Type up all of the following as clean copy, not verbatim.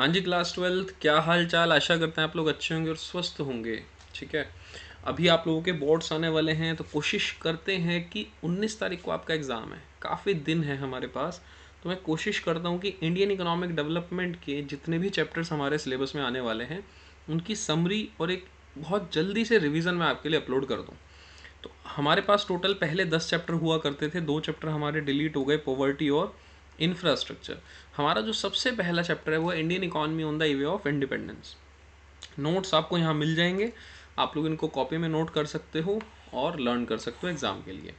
हाँ जी, class 12th क्या हाल चाल। आशा करते हैं आप लोग अच्छे होंगे और स्वस्थ होंगे। ठीक है, अभी आप लोगों के बोर्ड्स आने वाले हैं तो कोशिश करते हैं कि 19 तारीख को आपका एग्ज़ाम है, काफ़ी दिन है हमारे पास। तो मैं कोशिश करता हूँ कि इंडियन इकोनॉमिक डेवलपमेंट के जितने भी चैप्टर्स हमारे सिलेबस में आने वाले हैं उनकी समरी और एक बहुत जल्दी से रिवीजन मैं आपके लिए अपलोड कर दूँ। तो हमारे पास टोटल पहले 10 चैप्टर हुआ करते थे, 2 चैप्टर हमारे डिलीट हो गए, पॉवर्टी और इंफ्रास्ट्रक्चर। हमारा जो सबसे पहला चैप्टर है वो है Indian economy on the way of independence. Notes आपको यहाँ मिल जाएंगे, आप लोग इनको कॉपी में नोट कर सकते हो और लर्न कर सकते हो एग्ज़ाम के लिए।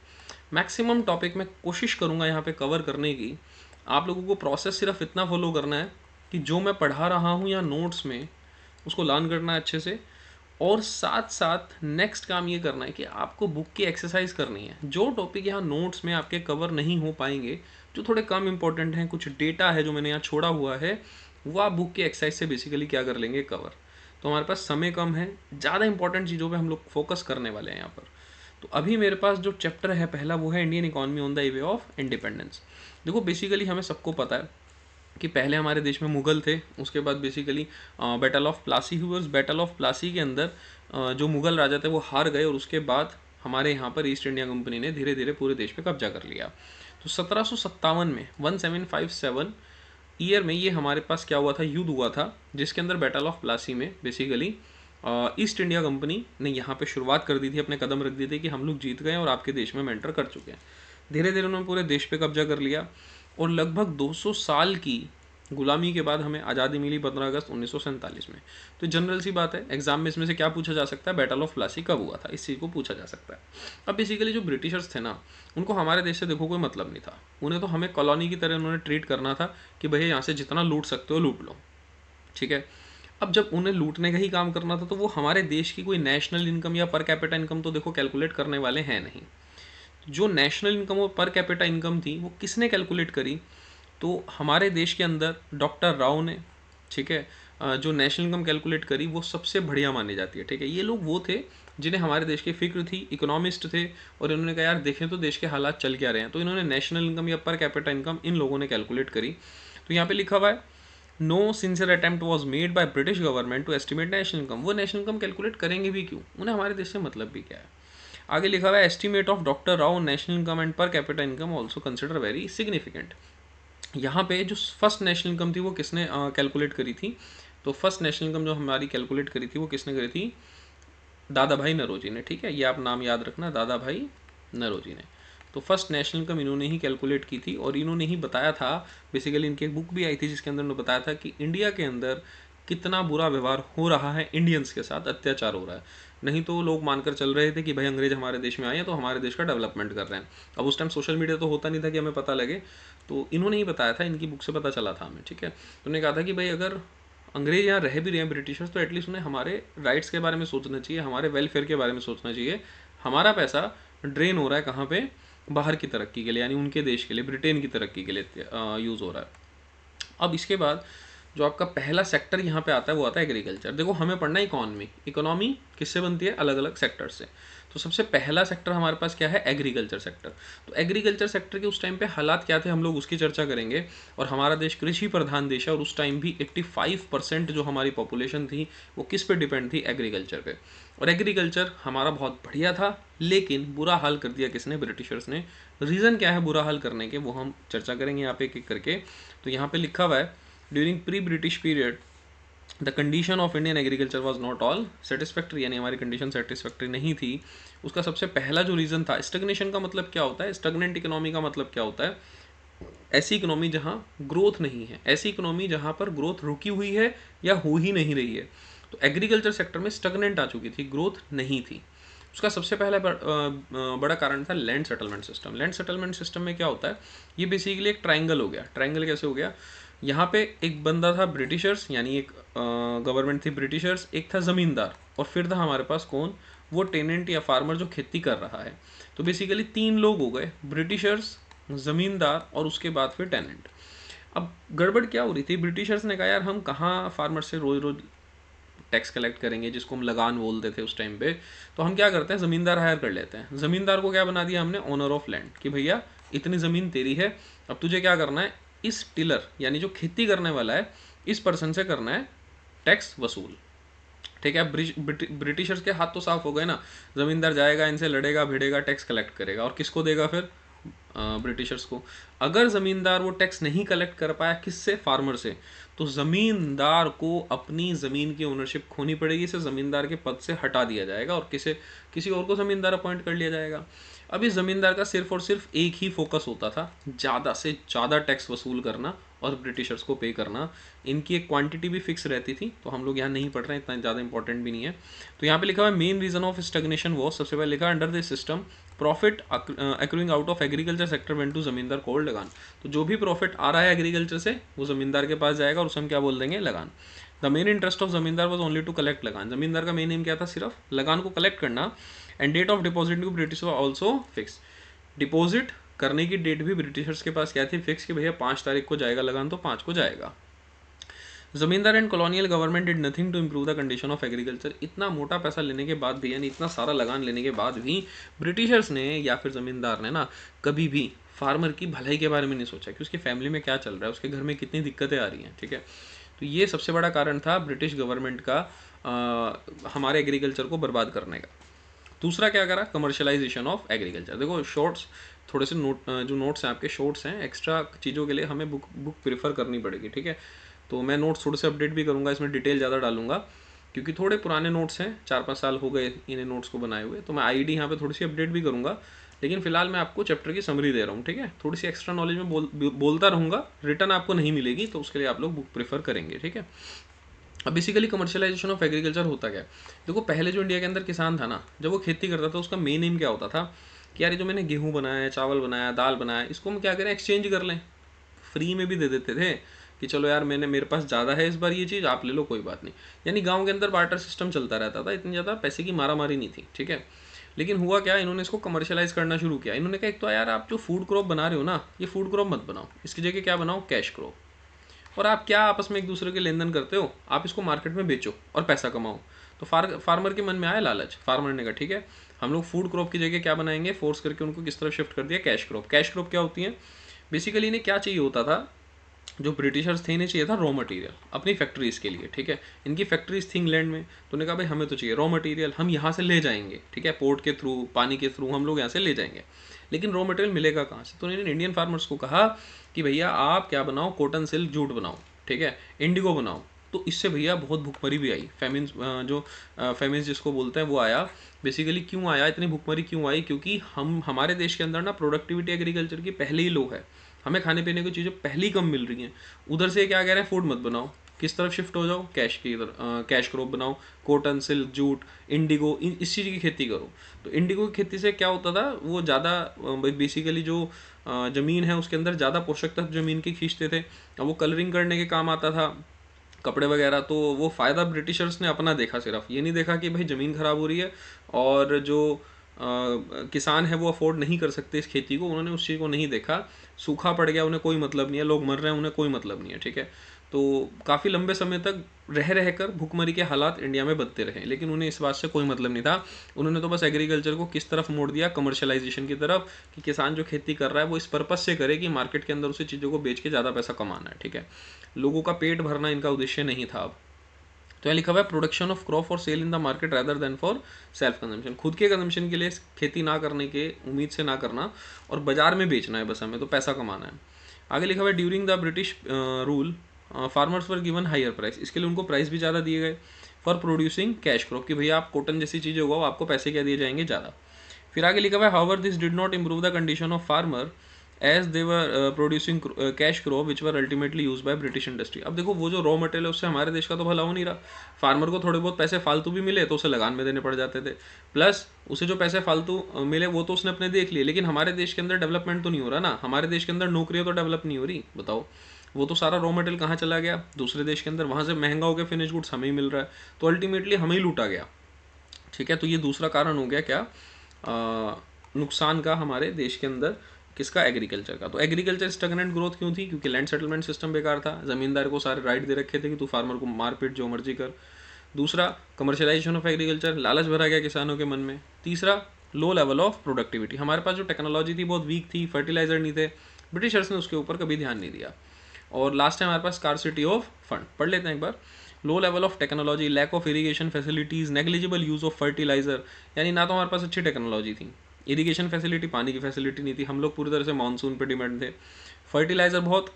मैक्सिमम टॉपिक मैं कोशिश करूँगा यहाँ पे कवर करने की। आप लोगों को प्रोसेस सिर्फ इतना फॉलो करना है कि जो मैं पढ़ा रहा हूँ या नोट्स में उसको लर्न करना है अच्छे से, और साथ साथ नेक्स्ट काम ये करना है कि आपको बुक की एक्सरसाइज करनी है। जो टॉपिक यहाँ नोट्स में आपके कवर नहीं हो पाएंगे, जो थोड़े कम इंपॉर्टेंट हैं, कुछ डेटा है जो मैंने यहाँ छोड़ा हुआ है, वो आप बुक की एक्सरसाइज से बेसिकली क्या कर लेंगे, कवर। तो हमारे पास समय कम है, ज़्यादा इंपॉर्टेंट चीज़ों पे हम लोग फोकस करने वाले हैं यहाँ पर। तो अभी मेरे पास जो चैप्टर है पहला वो है Indian economy on the way of independence. देखो बेसिकली हमें सबको पता है कि पहले हमारे देश में मुग़ल थे, उसके बाद बेसिकली बैटल ऑफ प्लासी हुई। उस बैटल ऑफ प्लासी के अंदर जो मुग़ल राजा थे वो हार गए, और उसके बाद हमारे यहाँ पर ईस्ट इंडिया कंपनी ने धीरे धीरे पूरे देश पे कब्जा कर लिया। तो 1757 में 1757 ईयर में ये हमारे पास क्या हुआ था, युद्ध हुआ था, जिसके अंदर बैटल ऑफ प्लासी में बेसिकली ईस्ट इंडिया कंपनी ने यहाँ पे शुरुआत कर दी थी, अपने कदम रख दिए थे कि हम लोग जीत गए और आपके देश में एंटर कर चुके हैं। धीरे धीरे उन्होंने पूरे देश पे कब्जा कर लिया, और लगभग 200 साल की गुलामी के बाद हमें आज़ादी मिली 15 अगस्त 1947 में। तो जनरल सी बात है, एग्जाम में इसमें से क्या पूछा जा सकता है, बैटल ऑफ प्लासी कब हुआ था, इस चीज़ को पूछा जा सकता है। अब बेसिकली जो ब्रिटिशर्स थे ना, उनको हमारे देश से देखो कोई मतलब नहीं था। उन्हें तो हमें कॉलोनी की तरह उन्होंने ट्रीट करना था कि भैया यहाँ से जितना लूट सकते हो लूट लो। ठीक है, अब जब उन्हें लूटने का ही काम करना था तो वो हमारे देश की कोई नेशनल इनकम या पर कैपिटा इनकम तो देखो कैलकुलेट करने वाले हैं नहीं। जो नेशनल इनकम और पर कैपिटा इनकम थी वो किसने कैलकुलेट करी, तो हमारे देश के अंदर डॉक्टर राव ने। ठीक है, जो नेशनल इनकम कैलकुलेट करी वो सबसे बढ़िया मानी जाती है। ठीक है, ये लोग वो थे जिन्हें हमारे देश की फिक्र थी, इकोनॉमिस्ट थे, और इन्होंने कहा यार देखें तो देश के हालात चल क्या रहे हैं, तो इन्होंने नेशनल इनकम या पर कैपिटा इनकम इन लोगों ने कैलकुलेट करी। तो यहाँ पे लिखा हुआ है, no sincere attempt was made by British government to estimate national income. वो नेशनल इनकम कैलकुलेट करेंगे भी क्यों, उन्हें हमारे देश से मतलब भी क्या है। आगे लिखा हुआ है, estimate of doctor Rao national income and per capita income also consider very significant. यहाँ पे जो फर्स्ट नेशनल इनकम थी वो किसने कैलकुलेट करी थी, तो फर्स्ट नेशनल इनकम जो हमारी कैलकुलेट करी थी वो किसने करी थी, दादा भाई नरोजी ने। ठीक है, ये आप नाम याद रखना, दादा भाई नरोजी ने। तो फर्स्ट नेशनल इनकम इन्होंने ही कैलकुलेट की थी, और इन्होंने ही बताया था, बेसिकली इनकी एक बुक भी आई थी जिसके अंदर उन्होंने बताया था कि इंडिया के अंदर कितना बुरा व्यवहार हो रहा है, इंडियंस के साथ अत्याचार हो रहा है। नहीं तो लोग मानकर चल रहे थे कि भाई अंग्रेज हमारे देश में आए हैं तो हमारे देश का डेवलपमेंट कर रहे हैं। अब उस टाइम सोशल मीडिया तो होता नहीं था कि हमें पता लगे, तो इन्होंने ही बताया था, इनकी बुक से पता चला था हमें। ठीक है, तो उन्होंने कहा था कि भाई अगर अंग्रेज यहाँ रह भी रहे हैं ब्रिटिशर्स, तो एटलीस्ट उन्हें हमारे राइट्स के बारे में सोचना चाहिए, हमारे वेलफेयर के बारे में सोचना चाहिए। हमारा पैसा ड्रेन हो रहा है कहाँ पे, बाहर की तरक्की के लिए, यानी उनके देश के लिए, ब्रिटेन की तरक्की के लिए यूज़ हो रहा है। अब इसके बाद जो आपका पहला सेक्टर यहाँ पे आता है वो आता है एग्रीकल्चर। देखो हमें पढ़ना है इकोनॉमी, इकोनॉमी किससे बनती है, अलग अलग सेक्टर से। तो सबसे पहला सेक्टर हमारे पास क्या है, एग्रीकल्चर सेक्टर। तो एग्रीकल्चर सेक्टर के उस टाइम पे हालात क्या थे हम लोग उसकी चर्चा करेंगे। और हमारा देश कृषि प्रधान देश है, और उस टाइम भी 85% जो हमारी पॉपुलेशन थी वो किस पे डिपेंड थी, एग्रीकल्चर पे। और एग्रीकल्चर हमारा बहुत बढ़िया था, लेकिन बुरा हाल कर दिया किसने, ब्रिटिशर्स ने। रीज़न क्या है बुरा हाल करने के, वो हम चर्चा करेंगे यहाँ पे एक एक करके। तो यहाँ पे लिखा हुआ है, during pre British period the condition of Indian agriculture was not all satisfactory, यानी हमारी कंडीशन सेटिस्फैक्ट्री नहीं थी। उसका सबसे पहला जो रीज़न था, स्टैग्नेशन का मतलब क्या होता है, स्टैग्नेंट इकोनॉमी का मतलब क्या होता है, ऐसी इकोनॉमी जहाँ ग्रोथ नहीं है, ऐसी इकोनॉमी जहाँ पर ग्रोथ रुकी हुई है या हो ही नहीं रही है। तो एग्रीकल्चर सेक्टर में स्टैग्नेंट आ चुकी थी, ग्रोथ नहीं थी। उसका सबसे पहला बड़ा कारण था land settlement system. Land settlement system में क्या होता है, ये बेसिकली एक ट्राइंगल हो गया। ट्राइंगल कैसे हो गया, यहाँ पे एक बंदा था ब्रिटिशर्स, यानी एक गवर्नमेंट थी ब्रिटिशर्स, एक था ज़मींदार, और फिर था हमारे पास कौन, वो टेनेंट या फार्मर जो खेती कर रहा है। तो बेसिकली 3 लोग हो गए, ब्रिटिशर्स, ज़मींदार और उसके बाद फिर टेनेंट। अब गड़बड़ क्या हो रही थी, ब्रिटिशर्स ने कहा यार हम कहाँ फार्मर से रोज़ रोज़ टैक्स कलेक्ट करेंगे, जिसको हम लगान बोलते थे उस टाइम पे। तो हम क्या करते हैं, ज़मींदार हायर कर लेते हैं। ज़मींदार को क्या बना दिया हमने, ओनर ऑफ लैंड, कि भैया इतनी ज़मीन तेरी है, अब तुझे क्या करना है, इस टिलर यानी जो खेती करने वाला है इस पर्सन से करना है टैक्स वसूल, ठीक है। ब्रिटिशर्स के हाथ तो साफ हो गए ना, जमींदार जाएगा, इनसे लड़ेगा भिड़ेगा, टैक्स कलेक्ट करेगा, और किसको देगा फिर? ब्रिटिशर्स को। अगर ज़मींदार वो टैक्स नहीं कलेक्ट कर पाया, किससे? फार्मर से, तो ज़मींदार को अपनी ज़मीन की ओनरशिप खोनी पड़ेगी, इसे ज़मींदार के पद से हटा दिया जाएगा और किसी और को ज़मींदार अपॉइंट कर लिया जाएगा। अब इस ज़मींदार का सिर्फ और सिर्फ एक ही फोकस होता था, ज़्यादा से ज़्यादा टैक्स वसूल करना और ब्रिटिशर्स को पे करना। इनकी एक क्वांटिटी भी फिक्स रहती थी, तो हम लोग यहाँ नहीं पढ़ रहे हैं, इतना ज़्यादा इंपॉर्टेंट भी नहीं है। तो यहाँ पे लिखा हुआ है main reason of stagnation was, सबसे पहले लिखा under this system profit accruing out of agriculture sector went to zamindar called lagaan. तो जो भी प्रॉफिट आ रहा है एग्रीकल्चर से वो जमींदार के पास जाएगा और उसे हम क्या बोल देंगे? लगान। द मेन इंटरेस्ट ऑफ जमींदार वॉज ओनली टू कलेक्ट लगान। जमींदार का मेन एम क्या था? सिर्फ लगान को कलेक्ट करना। And date of deposit to British also fix. Deposit करने की डेट भी ब्रिटिशर्स के पास क्या थी? फिक्स, कि भैया 5 तारीख को जाएगा लगान, तो 5 को जाएगा। Zamindar and colonial government did nothing to improve the condition of agriculture. इतना मोटा पैसा लेने के बाद भी, यानी इतना सारा लगान लेने के बाद भी ब्रिटिशर्स ने या फिर जमींदार ने ना कभी भी फार्मर की भलाई के बारे में नहीं सोचा कि उसकी फैमिली में क्या चल रहा है, उसके घर में कितनी दिक्कतें आ रही हैं, ठीक है। तो ये सबसे बड़ा कारण था ब्रिटिश गवर्नमेंट का हमारे एग्रीकल्चर को बर्बाद करने का। दूसरा क्या करा? Commercialisation of agriculture. देखो शॉर्ट्स, थोड़े से जो नोट्स हैं आपके शॉर्ट्स हैं, एक्स्ट्रा चीज़ों के लिए हमें बुक प्रेफर करनी पड़ेगी, ठीक है। तो मैं नोट्स थोड़े से अपडेट भी करूँगा, इसमें डिटेल ज़्यादा डालूंगा, क्योंकि थोड़े पुराने नोट्स हैं, 4-5 साल हो गए इन्हें नोट्स को बनाए हुए, तो मैं आईडी यहाँ पे थोड़ी सी अपडेट भी करूँगा। लेकिन फिलहाल मैं आपको चैप्टर की समरी दे रहा हूँ, ठीक है। थोड़ी सी एक्स्ट्रा नॉलेज में बोलता रहूँगा, रिटर्न आपको नहीं मिलेगी, तो उसके लिए आप लोग बुक प्रेफर करेंगे, ठीक है। अब बेसिकली कमर्शियलाइजेशन ऑफ एग्रीकल्चर होता क्या है? देखो पहले जो इंडिया के अंदर किसान था ना, जब वो खेती करता था उसका मेन एम क्या होता था कि यार ये जो मैंने गेहूँ बनाया, चावल बनाया, दाल बनाया, इसको हम क्या करें? एक्सचेंज कर लें। फ्री में भी दे देते थे कि चलो यार मेरे पास ज़्यादा है इस बार ये चीज़, आप ले लो, कोई बात नहीं। यानी गाँव के अंदर बार्टर सिस्टम चलता रहता था, इतनी ज़्यादा पैसे की मारामारी नहीं थी, ठीक है। लेकिन हुआ क्या, इन्होंने इसको कमर्शियलाइज करना शुरू किया। इन्होंने कहा एक तो यार आप जो फूड क्रॉप बना रहे हो ना, ये फूड क्रॉप मत बनाओ, इसकी जगह क्या बनाओ? Cash crop. और आप क्या आपस में एक दूसरे के लेन देन करते हो? आप इसको मार्केट में बेचो और पैसा कमाओ। तो फार्मर के मन में आया लालच, फार्मर ने कहा ठीक है, हम लोग फूड क्रॉप की जगह क्या बनाएंगे? फोर्स करके उनको किस तरफ शिफ्ट कर दिया? Cash crop. कैश क्रॉप क्या होती है? बेसिकली इन्हें क्या चाहिए होता था, जो ब्रिटिशर्स थे इन्हें चाहिए था रॉ मटेरियल अपनी फैक्ट्रीज के लिए, ठीक है। इनकी फैक्ट्रीज थी इंग्लैंड में, तो उन्होंने कहा भाई हमें तो चाहिए रॉ मटेरियल, हम यहाँ से ले जाएंगे, ठीक है, पोर्ट के थ्रू, पानी के थ्रू हम लोग यहाँ से ले जाएंगे। लेकिन रॉ मटेरियल मिलेगा कहाँ से? तो उन्होंने इंडियन फार्मर्स को कहा कि भैया आप क्या बनाओ? कॉटन सिल्क जूट बनाओ, ठीक है, इंडिगो बनाओ। तो इससे भैया बहुत भुखमरी भी आई, फेमिन, जो फेमिन जिसको बोलते हैं वो आया। बेसिकली क्यों आया, इतनी भुखमरी क्यों आई? क्योंकि हमारे देश के अंदर ना प्रोडक्टिविटी एग्रीकल्चर की पहले ही लो है, हमें खाने पीने की चीज़ें पहले ही कम मिल रही हैं। उधर से क्या कह रहे हैं? फूड मत बनाओ, किस तरफ शिफ्ट हो जाओ? कैश की इधर, कैश क्रॉप बनाओ, कॉटन सिल्क जूट इंडिगो, इस चीज़ की खेती करो। तो इंडिगो की खेती से क्या होता था, वो ज़्यादा बेसिकली जो ज़मीन है उसके अंदर ज़्यादा पोषक तत्व ज़मीन की खींचते थे, अब वो कलरिंग करने के काम आता था, कपड़े वगैरह। तो वो फ़ायदा ब्रिटिशर्स ने अपना देखा, सिर्फ ये नहीं देखा कि भाई ज़मीन ख़राब हो रही है और जो किसान है वो अफोर्ड नहीं कर सकते इस खेती को, उन्होंने उस चीज़ को नहीं देखा। सूखा पड़ गया उन्हें कोई मतलब नहीं है, लोग मर रहे हैं उन्हें कोई मतलब नहीं है, ठीक है। तो काफ़ी लंबे समय तक रह कर भुखमरी के हालात इंडिया में बनते रहे, लेकिन उन्हें इस बात से कोई मतलब नहीं था। उन्होंने तो बस एग्रीकल्चर को किस तरफ मोड़ दिया? कमर्शलाइजेशन की तरफ, कि किसान जो खेती कर रहा है वो इस पर्पज से करे कि मार्केट के अंदर उसे चीज़ों को बेच के ज़्यादा पैसा कमाना है, ठीक है। लोगों का पेट भरना इनका उद्देश्य नहीं था अब। तो यहाँ लिखा हुआ है production of crop for sale in the market rather than for self consumption. खुद के कंजम्पशन के लिए खेती ना करने के उम्मीद से ना करना, और बाजार में बेचना है बस, हमें तो पैसा कमाना है। आगे लिखा हुआ है during the British rule farmers were given higher price. इसके लिए उनको प्राइस भी ज़्यादा दिए गए फॉर प्रोड्यूसिंग कैश क्रॉप, कि भैया आप कॉटन जैसी चीज़ें उगाओ, आपको पैसे क्या दिए जाएंगे? ज़्यादा। फिर आगे लिखा हुआ है however this did not improve the condition of farmer as they were producing cash crop which were ultimately use by British industry. अब देखो वो जो रॉ मटेरियल है उससे हमारे देश का तो भला हो नहीं रहा, फार्मर को थोड़े बहुत पैसे फालतू भी मिले तो उसे लगान में देने पड़ जाते थे, प्लस उसे जो पैसे फालतू मिले वो तो उसने अपने देख लिए, लेकिन हमारे देश के अंदर डेवलपमेंट तो नहीं हो रहा ना, हमारे देश के अंदर नौकरियाँ तो डेवलप नहीं हो रही। बताओ वो तो सारा रॉ मटेरियल कहाँ चला गया? दूसरे देश के अंदर, वहाँ से महंगा हो गया फिनिश गुड्स हमें ही मिल रहा है, तो अल्टीमेटली हमें ही लूटा गया, ठीक है। तो ये दूसरा कारण हो गया क्या, नुकसान का हमारे देश के अंदर, किसका? एग्रीकल्चर का। तो एग्रीकल्चर स्टैग्नेंट ग्रोथ क्यों थी? क्योंकि लैंड सेटलमेंट सिस्टम बेकार था, जमींदार को सारे राइट दे रखे थे कि तू फार्मर को मारपीट जो मर्जी कर। दूसरा कमर्शियलाइजेशन ऑफ एग्रीकल्चर, लालच भरा गया किसानों के मन में। तीसरा लो लेवल ऑफ प्रोडक्टिविटी, हमारे पास जो टेक्नोलॉजी थी बहुत वीक थी, फर्टिलाइजर नहीं थे, ब्रिटिशर्स ने उसके ऊपर कभी ध्यान नहीं दिया। और लास्ट है हमारे पास स्कार्सिटी ऑफ फंड, पढ़ लेते हैं एक बार। Low level of technology, lack of irrigation facilities, negligible use of fertiliser, यानी ना तो हमारे पास अच्छी टेक्नोलॉजी थी, इरीगेशन फैसिलिटी, पानी की फैसिलिटी नहीं थी, हम लोग पूरी तरह से मानसून पे डिपेंड थे, फर्टिलाइज़र बहुत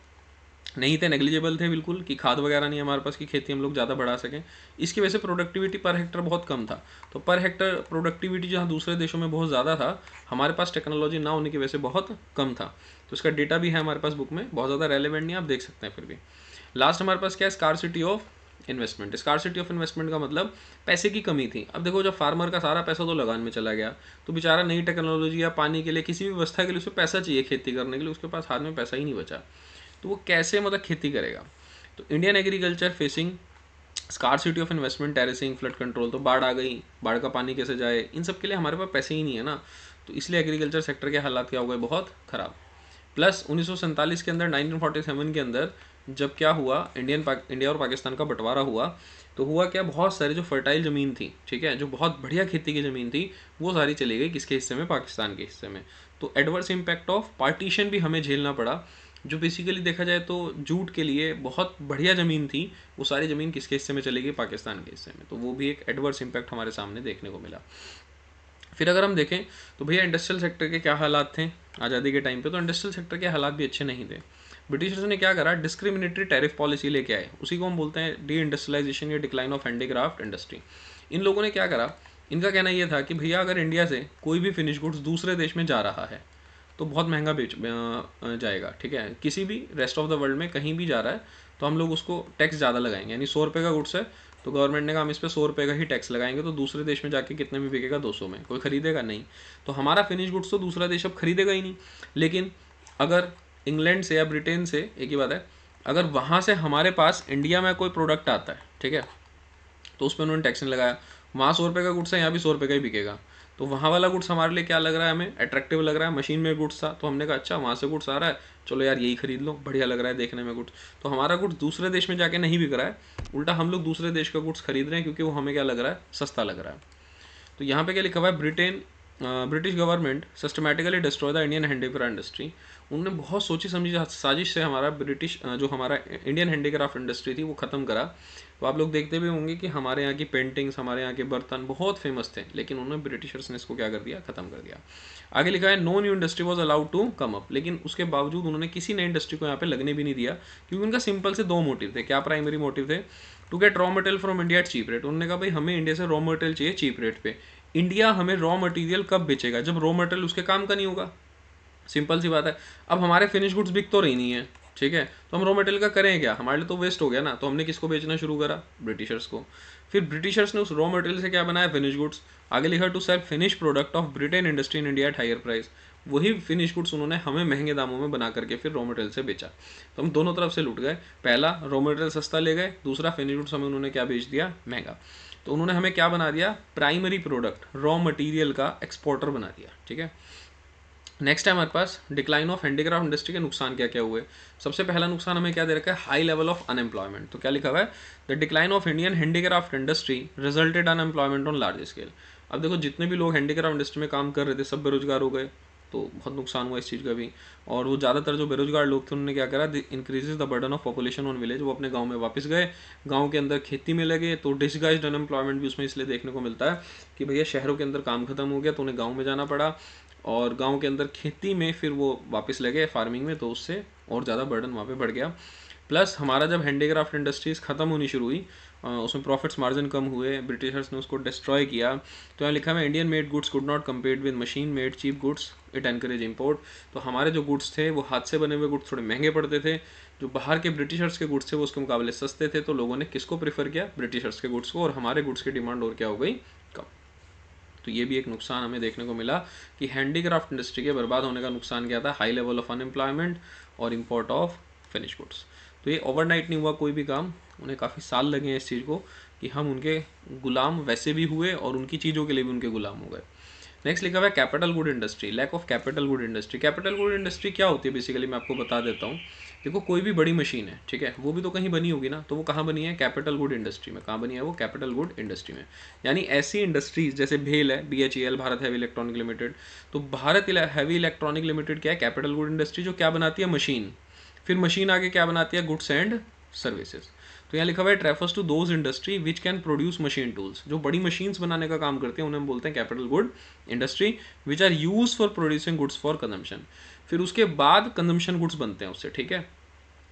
नहीं थे, नेग्लिजिबल थे बिल्कुल, कि खाद वगैरह नहीं हमारे पास कि खेती हम लोग ज़्यादा बढ़ा सकें। इसकी वजह से प्रोडक्टिविटी पर हेक्टर बहुत कम था। तो पर हेक्टर प्रोडक्टिविटी जहाँ दूसरे देशों में बहुत ज़्यादा था, हमारे पास टेक्नोलॉजी ना होने की वजह से बहुत कम था। तो इसका डेटा भी है हमारे पास बुक में, बहुत ज़्यादा रेलिवेंट नहीं, आप देख सकते हैं फिर भी। लास्ट हमारे पास क्या है, scarcity of investment. Scarcity of investment का मतलब पैसे की कमी थी। अब देखो, जब फार्मर का सारा पैसा तो लगान में चला गया, तो बेचारा नई टेक्नोलॉजी या पानी के लिए, किसी भी व्यवस्था के लिए उसे पैसा चाहिए खेती करने के लिए, उसके पास हाथ में पैसा ही नहीं बचा, तो वो कैसे मतलब खेती करेगा। तो Indian agriculture facing scarcity of investment, terracing, flood control, तो बाढ़ आ गई, बाढ़ का पानी कैसे जाए, इन सब के लिए हमारे पास पैसे ही नहीं है ना। तो इसलिए एग्रीकल्चर सेक्टर के हालात क्या हो गए, बहुत ख़राब। प्लस 1947 के अंदर, 1947 के अंदर जब क्या हुआ, इंडिया और पाकिस्तान का बंटवारा हुआ, तो हुआ क्या, बहुत सारी जो फर्टाइल ज़मीन थी, ठीक है, जो बहुत बढ़िया खेती की ज़मीन थी, वो सारी चली गई किसके हिस्से में, पाकिस्तान के हिस्से में। तो एडवर्स इम्पैक्ट ऑफ पार्टीशन भी हमें झेलना पड़ा। जो बेसिकली देखा जाए तो जूट के लिए बहुत बढ़िया ज़मीन थी, वो सारी ज़मीन किसके हिस्से में चली गई, पाकिस्तान के हिस्से में। तो वो भी एक एडवर्स इम्पैक्ट हमारे सामने देखने को मिला। फिर अगर हम देखें तो भैया इंडस्ट्रियल सेक्टर के क्या हालात थे आज़ादी के टाइम पे, तो इंडस्ट्रियल सेक्टर के हालात भी अच्छे नहीं थे। ब्रिटिशर्स ने क्या करा, डिस्क्रिमिनेटरी टैरिफ पॉलिसी लेके आए, उसी को हम बोलते हैं डी इंडस्ट्रियलाइजेशन या डिक्लाइन ऑफ हैंडीक्राफ्ट इंडस्ट्री। इन लोगों ने क्या करा, इनका कहना यह था कि भैया अगर इंडिया से कोई भी फिनिश गुड्स दूसरे देश में जा रहा है तो बहुत महंगा बेच जाएगा, ठीक है, किसी भी रेस्ट ऑफ द वर्ल्ड में कहीं भी जा रहा है तो हम लोग उसको टैक्स ज़्यादा लगाएंगे। यानी 100 रुपये का गुड्स है तो गवर्नमेंट ने कहा हम इस पर 100 रुपये का ही टैक्स लगाएंगे, तो दूसरे देश में जाके कितने में बिकेगा, 200 में, कोई खरीदेगा नहीं। तो हमारा फिनिश गुड्स तो दूसरा देश अब खरीदेगा ही नहीं। लेकिन अगर इंग्लैंड से या ब्रिटेन से, एक ही बात है, अगर वहाँ से हमारे पास इंडिया में कोई प्रोडक्ट आता है, ठीक है, तो उस पर उन्होंने टैक्स नहीं लगाया, वहाँ 100 रुपये का गुड्स है, यहाँ भी 100 रुपये का ही बिकेगा। तो वहाँ वाला गुड्स हमारे लिए क्या लग रहा है, हमें अट्रैक्टिव लग रहा है, मशीन में गुड्स था, तो हमने कहा अच्छा वहाँ से गुड्स आ रहा है, चलो यार यही खरीद लो, बढ़िया लग रहा है देखने में गुड्स। तो हमारा गुड्स दूसरे देश में जाके नहीं बिक रहा है, उल्टा हम लोग दूसरे देश का गुड्स खरीद रहे हैं क्योंकि वो हमें क्या लग रहा है, सस्ता लग रहा है। तो यहाँ पे क्या लिखा हुआ है, British government systematically destroy the Indian handicraft industry. उन्होंने बहुत सोची समझी साजिश से हमारा जो हमारा इंडियन हैंडीक्राफ्ट इंडस्ट्री थी वो ख़त्म करा। तो आप लोग देखते भी होंगे कि हमारे यहाँ की पेंटिंग्स, हमारे यहाँ के बर्तन बहुत फेमस थे, लेकिन उन्होंने ब्रिटिशर्स ने इसको क्या कर दिया, ख़त्म कर दिया। आगे लिखा है no new industry was allowed to come up, लेकिन उसके बावजूद उन्होंने किसी नई इंडस्ट्री को यहाँ पे लगने भी नहीं दिया, क्योंकि उनका सिंपल से दो मोटिव थे। क्या प्राइमरी मोटिव थे, to get raw material from India at cheap rate. उन्होंने कहा भाई हमें इंडिया से रॉ मटेरियल चाहिए चीप रेट पे। इंडिया हमें रॉ मटेरियल कब बेचेगा, जब रॉ मटेरियल उसके काम का नहीं होगा, सिंपल सी बात है। अब हमारे फिनिश गुड्स बिक तो रही नहीं है, ठीक है, तो हम रॉ मटेरियल का करें क्या, हमारे लिए तो वेस्ट हो गया ना। तो हमने किसको बेचना शुरू करा, ब्रिटिशर्स को। फिर ब्रिटिशर्स ने उस रॉ मटेरियल से क्या बनाया, फिनिश गुड्स। आगे लिखा to sell finish product of Britain industry in India at higher price. वही फिनिश गुड्स उन्होंने हमें महंगे दामों में बना करके फिर रॉ मटेरियल से बेचा। तो हम दोनों तरफ से लूट गए, पहला रॉ मटेरियल सस्ता ले गए, दूसरा फिनिश गुड्स हमें उन्होंने क्या बेच दिया, महंगा। तो उन्होंने हमें क्या बना दिया, प्राइमरी प्रोडक्ट रॉ मटेरियल का एक्सपोर्टर बना दिया, ठीक है। नेक्स्ट है हमारे पास डिक्लाइन ऑफ हैंडीक्राफ्ट इंडस्ट्री के नुकसान क्या क्या हुए। सबसे पहला नुकसान हमें क्या दे रखा है, हाई लेवल ऑफ अनएम्प्लॉयमेंट। तो क्या लिखा हुआ है, the decline of Indian handicraft industry resulted unemployment on large scale. अब देखो जितने भी लोग हैंडीक्राफ्ट इंडस्ट्री में काम कर रहे थे सब बेरोजगार हो गए, तो बहुत नुकसान हुआ इस चीज़ का भी। और वो ज़्यादातर जो बेरोजगार लोग थे उन्होंने क्या करा, increases the burden of population on village. वो अपने गांव में वापस गए, गांव के अंदर खेती में लगे। तो डिसगाइज्ड अनएम्प्लॉयमेंट भी उसमें इसलिए देखने को मिलता है कि भैया शहरों के अंदर काम खत्म हो गया तो उन्हें गाँव में जाना पड़ा, और गांव के अंदर खेती में फिर वो वापस लगे फार्मिंग में, तो उससे और ज़्यादा बर्डन वहाँ पे बढ़ गया। प्लस हमारा जब हैंडीक्राफ्ट इंडस्ट्रीज़ ख़त्म होनी शुरू हुई, उसमें प्रॉफिट्स मार्जिन कम हुए, ब्रिटिशर्स ने उसको डिस्ट्रॉय किया। तो यहाँ लिखा है Indian made goods could not compete with machine made cheap goods, it encourage import. तो हमारे जो गुड्स थे वो हाथ से बने हुए गुड्स थोड़े महंगे पड़ते थे, जो बाहर के ब्रिटिशर्स के गुड्स थे वो उसके मुकाबले सस्ते थे। तो लोगों ने किसको प्रीफर किया, ब्रिटिशर्स के गुड्स को, और हमारे गुड्स की डिमांड और क्या हो गई, कम। तो ये भी एक नुकसान हमें देखने को मिला कि हैंडीक्राफ्ट इंडस्ट्री के बर्बाद होने का नुकसान क्या था, हाई लेवल ऑफ अनएम्प्लॉयमेंट और इम्पोर्ट ऑफ फिनिश गुड्स। तो ये ओवरनाइट नहीं हुआ कोई भी काम, उन्हें काफ़ी साल लगे हैं इस चीज़ को, कि हम उनके गुलाम वैसे भी हुए और उनकी चीज़ों के लिए भी उनके गुलाम हो गए। नेक्स्ट लिखा हुआ है capital good industry, lack of capital good industry. Capital good industry क्या होती है बेसिकली, मैं आपको बता देता हूँ। देखो कोई भी बड़ी मशीन है, ठीक है, वो भी तो कहीं बनी होगी ना, तो वो कहाँ बनी है, कैपिटल गुड इंडस्ट्री में। कहाँ बनी है वो, कैपिटल गुड इंडस्ट्री में। यानी ऐसी इंडस्ट्रीज जैसे भेल है, BHEL, Bharat heavy electronic limited. तो भारत हैवी इलेक्ट्रॉनिक लिमिटेड क्या है, कैपिटल गुड इंडस्ट्री, जो क्या बनाती है, मशीन। फिर मशीन आगे क्या बनाती है, गुड्स एंड सर्विसेज। तो यहाँ लिखा हुआ है it refers to those industry which can produce machine tools, जो बड़ी मशीन्स बनाने का काम करते हैं उन्हें हम बोलते हैं capital good industry, which are use for producing goods for consumption. फिर उसके बाद कंजम्पशन गुड्स बनते हैं उससे, ठीक है,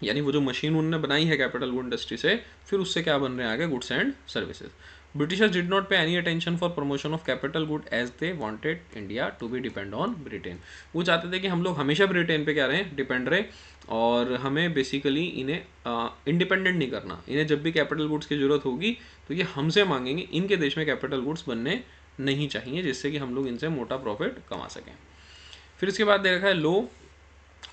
यानी वो जो मशीन उन्होंने बनाई है कैपिटल गुड इंडस्ट्री से, फिर उससे क्या बन रहे हैं आगे, goods and services. Britishers did not pay any attention for promotion of capital good as they wanted India to be depend on Britain. वो चाहते थे कि हम लोग हमेशा ब्रिटेन पे क्या रहे, डिपेंड रहे, और हमें बेसिकली इन्हें इंडिपेंडेंट नहीं करना। इन्हें जब भी कैपिटल गुड्स की जरूरत होगी तो ये हमसे मांगेंगे, इनके देश में कैपिटल गुड्स बनने नहीं चाहिए, जिससे कि हम लोग इनसे मोटा प्रॉफिट कमा सकें। फिर इसके बाद दे रखा है low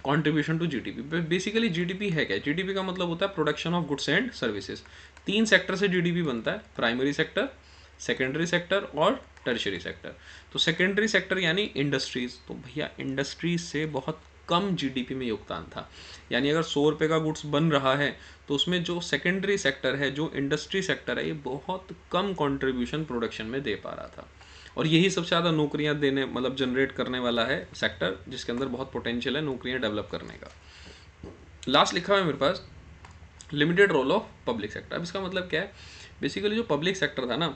contribution to GDP. Basically GDP है क्या, जीडीपी का मतलब होता है production of goods and services. 3 sector से जीडीपी बनता है, प्राइमरी सेक्टर, सेकेंडरी सेक्टर और टर्शियरी सेक्टर। तो सेकेंडरी सेक्टर यानी इंडस्ट्रीज, तो भैया इंडस्ट्रीज से बहुत कम जीडीपी में योगदान था, यानी अगर 100 रुपये का गुड्स बन रहा है तो उसमें जो सेकेंडरी सेक्टर है, जो इंडस्ट्री सेक्टर है, ये बहुत कम कंट्रीब्यूशन प्रोडक्शन में दे पा रहा था। और यही सबसे ज़्यादा नौकरियां देने मतलब जनरेट करने वाला है सेक्टर, जिसके अंदर बहुत पोटेंशियल है नौकरियां डेवलप करने का। लास्ट लिखा हुआ है मेरे पास limited role of public sector. अब इसका मतलब क्या है, बेसिकली जो पब्लिक सेक्टर था ना,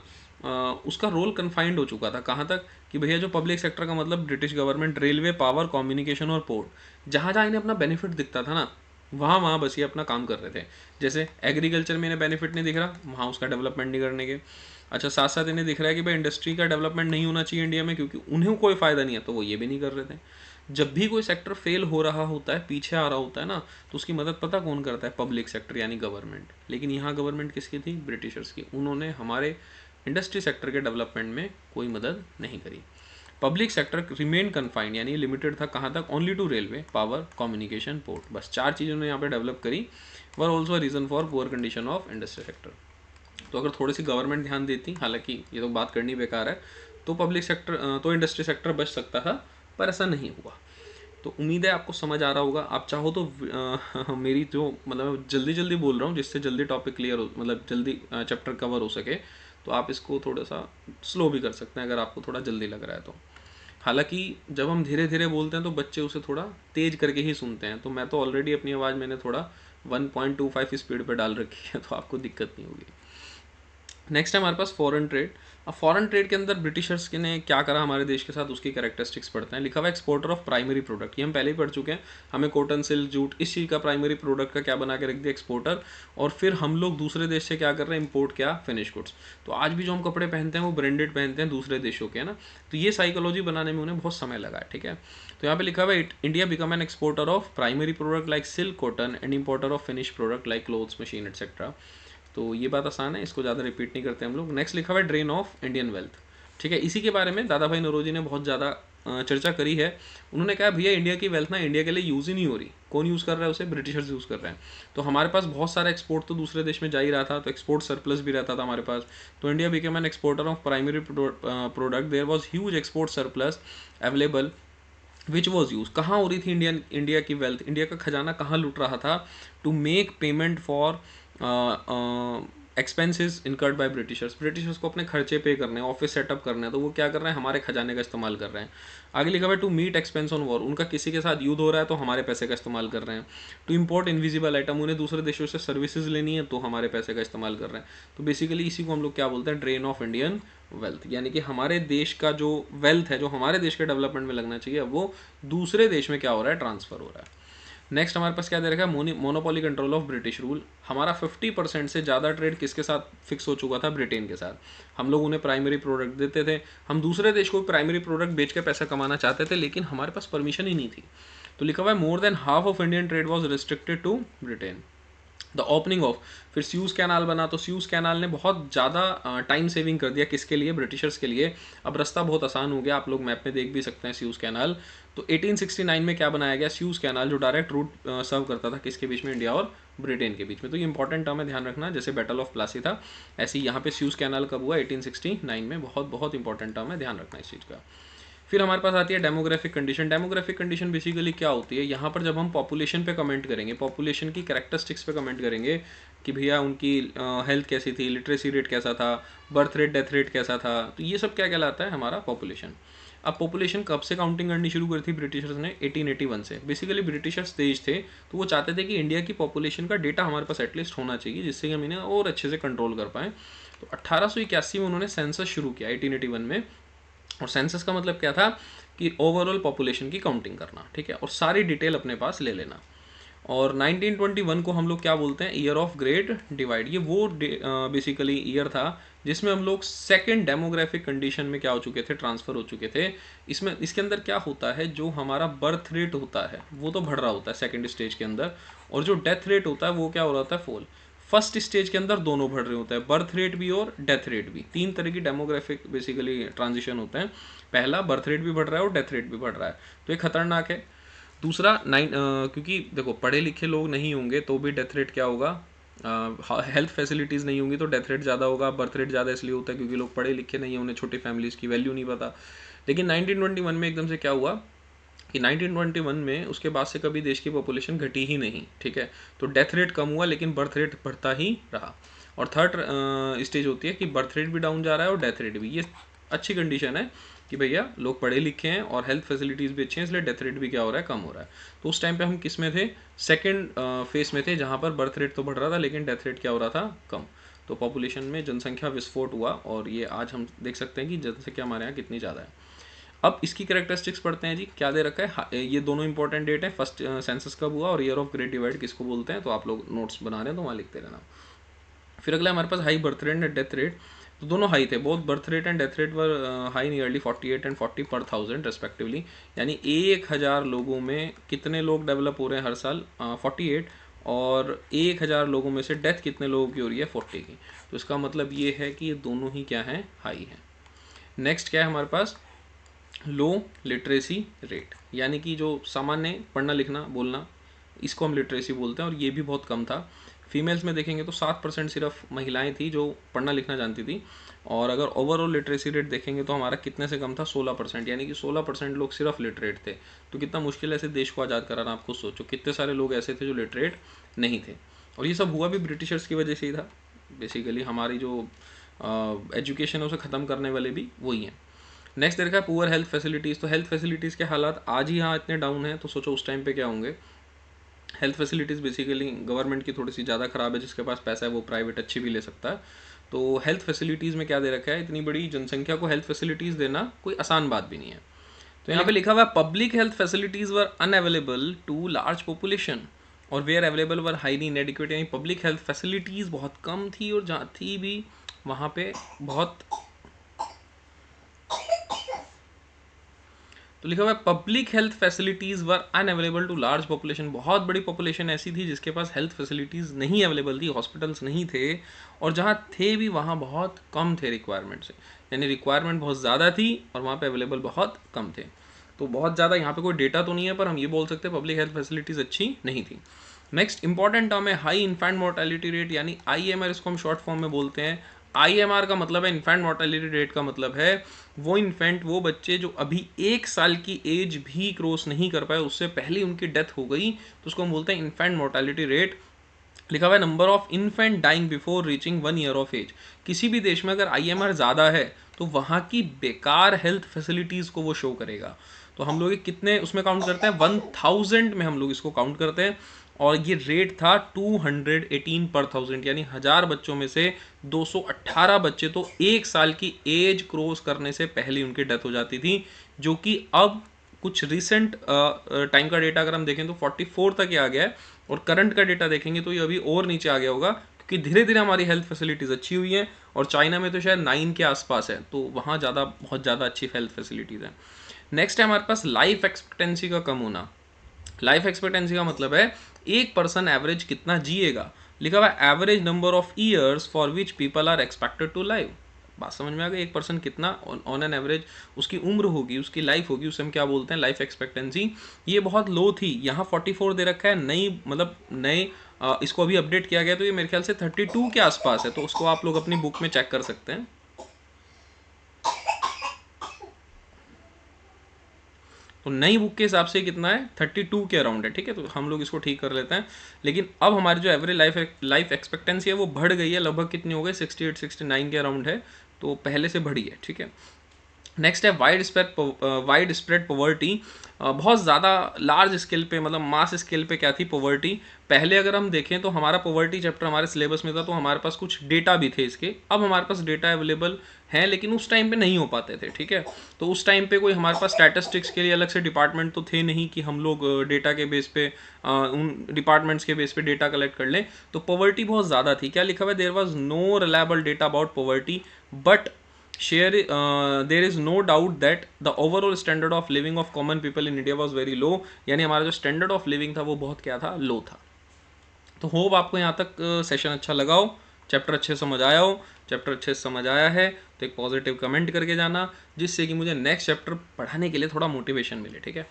उसका रोल कन्फाइंड हो चुका था कहाँ तक कि भैया जो पब्लिक सेक्टर का मतलब British government, railway, power, communication और पोर्ट, जहाँ जहाँ इन्हें अपना बेनिफिट दिखता था ना, वहाँ वहाँ बस ये अपना काम कर रहे थे। जैसे एग्रीकल्चर में इन्हें बेनिफिट नहीं दिख रहा, वहाँ उसका डेवलपमेंट नहीं करने के। अच्छा, साथ साथ इन्हें दिख रहा है कि भाई इंडस्ट्री का डेवलपमेंट नहीं होना चाहिए इंडिया में क्योंकि उन्हें कोई फ़ायदा नहीं है, तो वो ये भी नहीं कर रहे थे। जब भी कोई सेक्टर फेल हो रहा होता है, पीछे आ रहा होता है ना, तो उसकी मदद पता कौन करता है, पब्लिक सेक्टर यानी गवर्नमेंट। लेकिन यहाँ गवर्नमेंट किसकी थी, ब्रिटिशर्स की। उन्होंने हमारे इंडस्ट्री सेक्टर के डेवलपमेंट में कोई मदद नहीं करी। पब्लिक सेक्टर रिमेन कन्फाइंड यानी लिमिटेड था कहाँ तक, only to railway, power, communication, port. बस 4 चीज़ों ने यहाँ पे डेवलप करी। Were also reason for poor condition of industry sector. तो अगर थोड़ी सी गवर्नमेंट ध्यान देती, हालांकि ये तो बात करनी बेकार है, तो पब्लिक सेक्टर तो इंडस्ट्री सेक्टर बच सकता था, पर ऐसा नहीं हुआ। तो उम्मीद है आपको समझ आ रहा होगा। आप चाहो तो मेरी जो मतलब जल्दी जल्दी बोल रहा हूँ जिससे जल्दी टॉपिक क्लियर हो, मतलब जल्दी चैप्टर कवर हो सके, तो आप इसको थोड़ा सा स्लो भी कर सकते हैं अगर आपको थोड़ा जल्दी लग रहा है तो। हालांकि जब हम धीरे धीरे बोलते हैं तो बच्चे उसे थोड़ा तेज करके ही सुनते हैं, तो मैं तो ऑलरेडी अपनी आवाज़ मैंने थोड़ा 1.25 स्पीड पे डाल रखी है, तो आपको दिक्कत नहीं होगी। नेक्स्ट है हमारे पास फॉरेन ट्रेड। अब फॉरेन ट्रेड के अंदर ब्रिटिशर्स ने क्या करा हमारे देश के साथ, उसकी कैरेक्टरिस्टिक्स पढ़ते हैं। लिखा हुआ है एक्सपोर्टर ऑफ प्राइमरी प्रोडक्ट, ये हम पहले ही पढ़ चुके हैं। हमें कॉटन, सिल्क, जूट, इस चीज़ का प्राइमरी प्रोडक्ट का क्या बना के रख दिया, एक्सपोर्टर। और फिर हम लोग दूसरे देश से क्या कर रहे हैं, इंपोर्ट, क्या, फिनिश गुड्स। तो आज भी जो हम कपड़े पहनते हैं वो ब्रांडेड पहनते हैं दूसरे देशों के, है ना। तो ये साइकोलॉजी बनाने में उन्हें बहुत समय लगा है, ठीक है। तो यहाँ पे लिखा हुआ है India become an exporter of primary product like silk, cotton and importer of finish product like clothes, machine etcetera. तो ये बात आसान है, इसको ज़्यादा रिपीट नहीं करते हम लोग। नेक्स्ट लिखा हुआ है ड्रेन ऑफ इंडियन वेल्थ, ठीक है। इसी के बारे में दादा भाई नौरोजी ने बहुत ज़्यादा चर्चा करी है। उन्होंने कहा भैया इंडिया की वेल्थ ना इंडिया के लिए यूज़ ही नहीं हो रही। कौन यूज़ कर रहा है उसे, ब्रिटिशर्स यूज़ कर रहे हैं। तो हमारे पास बहुत सारा एक्सपोर्ट तो दूसरे देश में जा ही रहा था, तो एक्सपोर्ट सरप्लस भी रहता था हमारे पास। तो India became an exporter of primary product, there was huge export surplus available which was use. कहाँ हो रही थी इंडिया की वेल्थ, इंडिया का खजाना कहाँ लुट रहा था, to make payment for expenses incurred by Britishers. Britishers को अपने खर्चे पे करने हैं, ऑफिस सेटअप करने हैं, तो वो क्या कर रहे हैं, हमारे खजाने का इस्तेमाल कर रहे हैं। आगे लिखा हुआ है to meet expense on war, उनका किसी के साथ युद्ध हो रहा है तो हमारे पैसे का इस्तेमाल कर रहे हैं। टू इम्पोर्ट इनविजिबल आइटम, उन्हें दूसरे देशों से सर्विसेज लेनी है तो हमारे पैसे का इस्तेमाल कर रहे हैं। तो बेसिकली इसी को हम लोग क्या बोलते हैं, ड्रेन ऑफ इंडियन वेल्थ, यानी कि हमारे देश का जो वेल्थ है, जो हमारे देश के डेवलपमेंट में लगना चाहिए, वो दूसरे देश में क्या हो रहा है, ट्रांसफर हो रहा है। नेक्स्ट हमारे पास क्या दे रखा है, monopoly control of British rule. हमारा 50% से ज़्यादा ट्रेड किसके साथ फिक्स हो चुका था, ब्रिटेन के साथ। हम लोग उन्हें प्राइमरी प्रोडक्ट देते थे, हम दूसरे देश को प्राइमरी प्रोडक्ट बेच के पैसा कमाना चाहते थे, लेकिन हमारे पास परमिशन ही नहीं थी। तो लिखा हुआ है more than half of Indian trade was restricted to Britain. The opening of, फिर स्यूज कैनाल बना, तो स्यूज कैनाल ने बहुत ज़्यादा टाइम सेविंग कर दिया, किसके लिए, ब्रिटिशर्स के लिए। अब रास्ता बहुत आसान हो गया, आप लोग मैप में देख भी सकते हैं स्यूज कैनाल। तो 1869 में क्या बनाया गया, स्यूज कैनाल, जो डायरेक्ट रूट सर्व करता था किसके बीच में, इंडिया और ब्रिटेन के बीच में। तो ये इंपॉर्टेंट टर्म है, ध्यान रखना। जैसे बैटल ऑफ प्लासी था, ऐसे ही यहाँ पे स्यूज कैनाल कब हुआ, 1869 में। बहुत बहुत इंपॉर्टेंट टर्म है, ध्यान रखना इस चीज़ का। फिर हमारे पास आती है demographic condition. Demographic condition basically क्या होती है, यहाँ पर जब हम पॉपुलेशन पे कमेंट करेंगे, पॉपुलेशन की कैरेक्टरिस्टिक्स पे कमेंट करेंगे कि भैया उनकी हेल्थ कैसी थी, लिटरेसी रेट कैसा था, बर्थ रेट, डेथ रेट कैसा था, तो ये सब क्या कहलाता है, हमारा पॉपुलेशन। अब पॉपुलेशन कब से काउंटिंग करनी शुरू करी थी ब्रिटिशर्स ने? 1881 से। बेसिकली ब्रिटिशर्स तेज थे, तो वो चाहते थे कि इंडिया की पॉपुलेशन का डेटा हमारे पास एटलीस्ट होना चाहिए, जिससे कि हम इन्हें और अच्छे से कंट्रोल कर पाएँ। तो 1881 में उन्होंने सेंसस शुरू किया, 1881 में। और सेंसस का मतलब क्या था कि ओवरऑल पॉपुलेशन की काउंटिंग करना, ठीक है, और सारी डिटेल अपने पास ले लेना। और 1921 को हम लोग क्या बोलते हैं? Year of great divide. ये वो बेसिकली ईयर था जिसमें हम लोग सेकेंड डेमोग्राफिक कंडीशन में क्या हो चुके थे? ट्रांसफ़र हो चुके थे। इसमें इसके अंदर क्या होता है, जो हमारा बर्थ रेट होता है वो तो बढ़ रहा होता है सेकेंड स्टेज के अंदर, और जो डेथ रेट होता है वो क्या हो रहा होता है? फॉल। फर्स्ट स्टेज के अंदर दोनों बढ़ रहे होते हैं, बर्थ रेट भी और डेथ रेट भी। तीन तरह की डेमोग्राफिक बेसिकली ट्रांजिशन होते हैं। पहला, बर्थ रेट भी बढ़ रहा है और डेथ रेट भी बढ़ रहा है, तो ये खतरनाक है। दूसरा, क्योंकि देखो पढ़े लिखे लोग नहीं होंगे तो भी डेथ रेट क्या होगा? हेल्थ फैसिलिटीज़ नहीं होंगी तो डेथ रेट ज़्यादा होगा। बर्थ रेट ज़्यादा इसलिए होता है क्योंकि लोग पढ़े लिखे नहीं हैं, उन्हें छोटी फैमिलीज़ की वैल्यू नहीं पता। लेकिन 1921 में एकदम से क्या हुआ कि 1921 में उसके बाद से कभी देश की पॉपुलेशन घटी ही नहीं, ठीक है। तो डेथ रेट कम हुआ लेकिन बर्थ रेट बढ़ता ही रहा। और थर्ड स्टेज होती है कि बर्थ रेट भी डाउन जा रहा है और डेथ रेट भी। ये अच्छी कंडीशन है कि भैया लोग पढ़े लिखे हैं और हेल्थ फैसिलिटीज़ भी अच्छी हैं, इसलिए डेथ रेट भी क्या हो रहा है? कम हो रहा है। तो उस टाइम पे हम किस में थे? सेकेंड फेज में थे, जहाँ पर बर्थ रेट तो बढ़ रहा था लेकिन डेथ रेट क्या हो रहा था? कम। तो पॉपुलेशन में जनसंख्या विस्फोट हुआ, और ये आज हम देख सकते हैं कि जनसंख्या हमारे यहाँ कितनी ज़्यादा है। अब इसकी कैरेक्टरिस्टिक्स पढ़ते हैं जी। क्या दे रखा है? ये दोनों इंपॉर्टेंट डेट है। फर्स्ट सेंसस कब हुआ और ईयर ऑफ ग्रेट डिवाइड किसको बोलते हैं, तो आप लोग नोट्स बना रहे हैं तो वहाँ लिखते रहना। फिर अगला हमारे पास high birth rate and death rate. तो दोनों हाई थे, both birth rate and death rate were high, nearly 48 and 40 per 1000 respectively. यानी 1000 लोगों में कितने लोग डेवलप हो रहे हैं हर साल? 48। और 1000 लोगों में से डेथ कितने लोगों की हो रही है? 40 की। तो इसका मतलब ये है कि ये दोनों ही क्या हैं? हाई हैं। नेक्स्ट क्या है हमारे पास? लो लिटरेसी रेट, यानी कि जो सामान्य पढ़ना लिखना बोलना, इसको हम लिटरेसी बोलते हैं, और ये भी बहुत कम था। फीमेल्स में देखेंगे तो 7% सिर्फ महिलाएं थी जो पढ़ना लिखना जानती थी। और अगर ओवरऑल लिटरेसी रेट देखेंगे तो हमारा कितने से कम था? 16%, यानी कि 16% लोग सिर्फ लिटरेट थे। तो कितना मुश्किल है ऐसे देश को आज़ाद कराना, आप खुद सोचो कितने सारे लोग ऐसे थे जो लिटरेट नहीं थे। और ये सब हुआ भी ब्रिटिशर्स की वजह से ही था। बेसिकली हमारी जो एजुकेशन है उसे ख़त्म करने वाले भी वही हैं। नेक्स्ट देखा है पुअर हेल्थ फैसिलिटीज़। तो हेल्थ फैसिलिटीज़ के हालात आज ही यहाँ इतने डाउन हैं, तो सोचो उस टाइम पे क्या होंगे। हेल्थ फैसिलिटीज़ बेसिकली गवर्नमेंट की थोड़ी सी ज़्यादा ख़राब है, जिसके पास पैसा है वो प्राइवेट अच्छी भी ले सकता है। तो हेल्थ फैसिलिटीज़ में क्या दे रखा है? इतनी बड़ी जनसंख्या को हेल्थ फैसिलिटीज़ देना कोई आसान बात भी नहीं है। तो यहाँ पे लिखा हुआ है public health facilities were unavailable to large population और where available were highly inadequate, यानी पब्लिक हेल्थ फैसिलिटीज़ बहुत कम थी, और जहाँ थी भी वहाँ पे बहुत। तो लिखा हुआ है public health facilities were unavailable to large population. बहुत बड़ी पॉपुलेशन ऐसी थी जिसके पास हेल्थ फैसिलिटीज़ नहीं अवेलेबल थी, हॉस्पिटल्स नहीं थे, और जहाँ थे भी वहाँ बहुत कम थे रिक्वायरमेंट से। यानी रिक्वायरमेंट बहुत ज़्यादा थी और वहाँ पे अवेलेबल बहुत कम थे। तो बहुत ज़्यादा यहाँ पे कोई डेटा तो नहीं है, पर हम ये बोल सकते हैं पब्लिक हेल्थ फैसिलिटीज़ अच्छी नहीं थी। नेक्स्ट इंपॉर्टेंट टर्म है हाई इन्फेंट मोर्टेलिटी रेट, यानी IMR, इसको हम शॉर्ट फॉर्म में बोलते हैं। IMR का मतलब है इन्फेंट मोर्टेलिटी रेट, का मतलब है वो इन्फेंट, वो बच्चे जो अभी 1 साल की एज भी क्रॉस नहीं कर पाए, उससे पहले उनकी डेथ हो गई, तो उसको हम बोलते हैं इन्फेंट मोर्टेलिटी रेट। लिखा हुआ है number of infant dying before reaching 1 year of age. किसी भी देश में अगर IMR ज़्यादा है तो वहाँ की बेकार हेल्थ फैसिलिटीज़ को वो शो करेगा। तो हम लोग कितने उसमें काउंट करते हैं? 1000 में हम लोग इसको काउंट करते हैं। और ये रेट था 218 पर 1000, यानी 1000 बच्चों में से 218 बच्चे तो 1 साल की एज क्रॉस करने से पहले उनकी डेथ हो जाती थी, जो कि अब कुछ रिसेंट टाइम का डेटा अगर हम देखें तो 44 तक ही आ गया है, और करंट का डेटा देखेंगे तो ये अभी और नीचे आ गया होगा, क्योंकि धीरे धीरे हमारी हेल्थ फैसिलिटीज़ अच्छी हुई हैं। और चाइना में तो शायद 9 के आसपास है, तो वहाँ बहुत ज़्यादा अच्छी हेल्थ फैसिलिटीज़ हैं। नेक्स्ट है हमारे पास लाइफ एक्सपेक्टेंसी का कम होना। लाइफ एक्सपेक्टेंसी का मतलब है एक पर्सन एवरेज कितना जिएगा। लिखा हुआ है average number of years for which people are expected to live. बात समझ में आ गई? एक पर्सन कितना ऑन एन एवरेज उसकी उम्र होगी, उसकी लाइफ होगी, उसे हम क्या बोलते हैं? Life expectancy. ये बहुत लो थी, यहाँ 44 दे रखा है, नई मतलब नए इसको अभी अपडेट किया गया, तो ये मेरे ख्याल से 32 के आसपास है, तो उसको आप लोग अपनी बुक में चेक कर सकते हैं। तो नई बुक के हिसाब से कितना है? 32 के अराउंड है, ठीक है। तो हम लोग इसको ठीक कर लेते हैं। लेकिन अब हमारी जो एवरेज लाइफ एक्सपेक्टेंसी है वो बढ़ गई है, लगभग कितनी हो गई? 68 69 के अराउंड है, तो पहले से बढ़ी है, ठीक है। नेक्स्ट है वाइड स्प्रेड पॉवर्टी। बहुत ज़्यादा लार्ज स्केल पे, मतलब मास स्केल पे क्या थी पॉवर्टी। पहले अगर हम देखें तो हमारा पॉवर्टी चैप्टर हमारे सिलेबस में था, तो हमारे पास कुछ डेटा भी थे इसके। अब हमारे पास डेटा अवेलेबल हैं, लेकिन उस टाइम पे नहीं हो पाते थे, ठीक है। तो उस टाइम पे कोई हमारे पास स्टैटिस्टिक्स के लिए अलग से डिपार्टमेंट तो थे नहीं कि हम लोग डेटा के बेस पे उन डिपार्टमेंट्स के बेस पे डेटा कलेक्ट कर लें। तो पॉवर्टी बहुत ज़्यादा थी। क्या लिखा हुआ है, there was no reliable data about poverty, but there is no doubt that the overall standard of living of common people in India was very low। यानी हमारा जो स्टैंडर्ड ऑफ लिविंग था वो बहुत क्या था, लो था। तो होप आपको यहाँ तक सेशन अच्छा लगा हो, चैप्टर अच्छे समझ आया हो। चैप्टर अच्छे से समझ आया है तो एक पॉजिटिव कमेंट करके जाना, जिससे कि मुझे नेक्स्ट चैप्टर पढ़ाने के लिए थोड़ा मोटिवेशन मिले, ठीक है।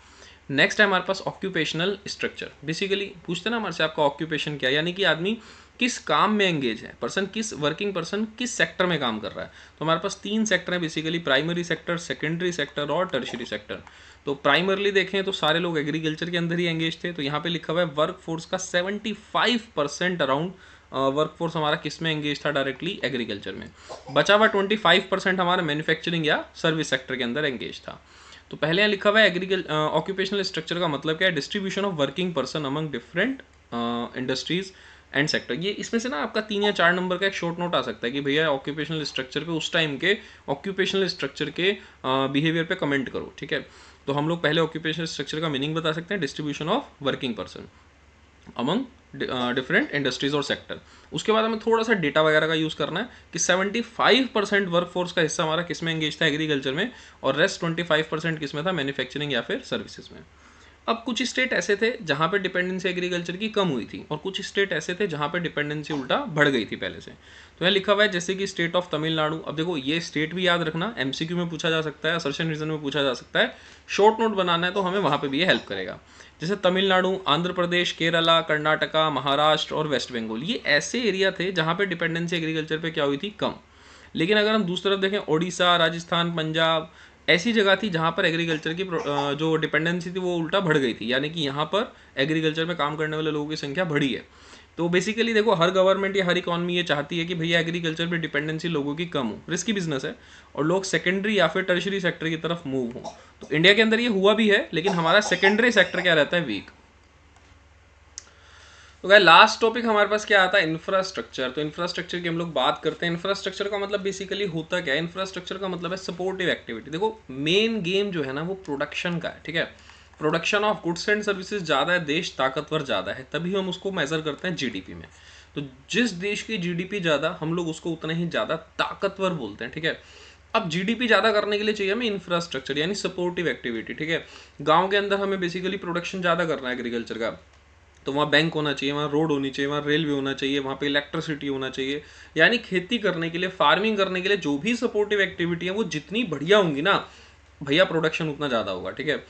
नेक्स्ट है हमारे पास ऑक्यूपेशनल स्ट्रक्चर। बेसिकली पूछते ना हमारे से आपका ऑक्यूपेशन क्या है, यानी कि आदमी किस काम में एंगेज है, वर्किंग पर्सन किस सेक्टर में काम कर रहा है। तो हमारे पास 3 सेक्टर है basically, primary sector, secondary sector और टर्शियरी सेक्टर। तो प्राइमरली देखें तो सारे लोग एग्रीकल्चर के अंदर ही एंगेज थे। तो यहाँ पे लिखा हुआ है वर्क फोर्स का 75% अराउंड वर्क फोर्स हमारा किस में एंगेज था, डायरेक्टली एग्रीकल्चर में। बचा हुआ 25% हमारा मैन्युफैक्चरिंग या सर्विस सेक्टर के अंदर एंगेज था। तो पहले यहाँ लिखा हुआ है ऑक्यूपेशनल स्ट्रक्चर का मतलब क्या है, distribution of working person among different industries and sector. ये इसमें से ना आपका 3 या 4 नंबर का एक शॉर्ट नोट आ सकता है कि भैया ऑक्यूपेशनल स्ट्रक्चर पे उस टाइम के ऑक्यूपेशनल स्ट्रक्चर के बिहेवियर पे कमेंट करो, ठीक है। तो हम लोग पहले ऑक्यूपेशनल स्ट्रक्चर का मीनिंग बता सकते हैं, distribution of working person among different industries और सेक्टर। उसके बाद हमें थोड़ा सा डेटा वगैरह का यूज़ करना है कि 75% वर्कफोर्स का हिस्सा हमारा किस में एंगेज था, एग्रीकल्चर में, और रेस्ट 25% किस में था, मैन्युफैक्चरिंग या फिर सर्विसेज में। अब कुछ स्टेट ऐसे थे जहाँ पे डिपेंडेंसी एग्रीकल्चर की कम हुई थी, और कुछ स्टेट ऐसे थे जहाँ पे डिपेंडेंसी उल्टा बढ़ गई थी पहले से। तो यहाँ लिखा हुआ है जैसे कि स्टेट ऑफ तमिलनाडु। अब देखो ये स्टेट भी याद रखना, एमसीक्यू में पूछा जा सकता है, असर्शन रीजन में पूछा जा सकता है। शॉर्ट नोट बनाना है तो हमें वहाँ पे भी ये हेल्प करेगा। जैसे तमिलनाडु, आंध्र प्रदेश, केरला, कर्नाटका, महाराष्ट्र और वेस्ट बंगाल, ये ऐसे एरिया थे जहाँ पे डिपेंडेंसी एग्रीकल्चर पे क्या हुई थी, कम। लेकिन अगर हम दूसरी तरफ देखें, ओडिशा, राजस्थान, पंजाब, ऐसी जगह थी जहाँ पर एग्रीकल्चर की जो डिपेंडेंसी थी वो उल्टा बढ़ गई थी, यानी कि यहाँ पर एग्रीकल्चर में काम करने वाले लोगों की संख्या बढ़ी है। तो बेसिकली देखो, हर गवर्नमेंट या हर इकॉनमी ये चाहती है कि भैया एग्रीकल्चर पे डिपेंडेंसी लोगों की कम हो, रिस्की बिजनेस है, और लोग सेकेंडरी या फिर टर्शरी सेक्टर की तरफ मूव हो। तो इंडिया के अंदर ये हुआ भी है, लेकिन हमारा सेकेंडरी सेक्टर क्या रहता है, वीक। तो क्या लास्ट टॉपिक हमारे पास क्या आता है, इंफ्रास्ट्रक्चर। तो इंफ्रास्ट्रक्चर की हम लोग बात करते हैं। इंफ्रास्ट्रक्चर का मतलब बेसिकली होता क्या है, इंफ्रास्ट्रक्चर का मतलब है सपोर्टिव एक्टिविटी। देखो मेन गेम जो है ना वो प्रोडक्शन का है, ठीक है। Production of goods and services ज़्यादा है, देश ताकतवर ज़्यादा है, तभी हम उसको मेजर करते हैं जीडीपी में। तो जिस देश की जीडीपी ज़्यादा, हम लोग उसको उतना ही ज़्यादा ताकतवर बोलते हैं, ठीक है। अब जीडीपी ज़्यादा करने के लिए चाहिए हमें इंफ्रास्ट्रक्चर, यानी सपोर्टिव एक्टिविटी, ठीक है। गांव के अंदर हमें बेसिकली प्रोडक्शन ज़्यादा करना है एग्रीकल्चर का, तो वहाँ बैंक होना चाहिए, वहाँ रोड होनी चाहिए, वहाँ रेलवे होना चाहिए, वहाँ पे इलेक्ट्रिसिटी होना चाहिए। यानी खेती करने के लिए, फार्मिंग करने के लिए जो भी सपोर्टिव एक्टिविटी है वो जितनी बढ़िया होंगी ना भैया, प्रोडक्शन उतना ज़्यादा होगा, ठीक है।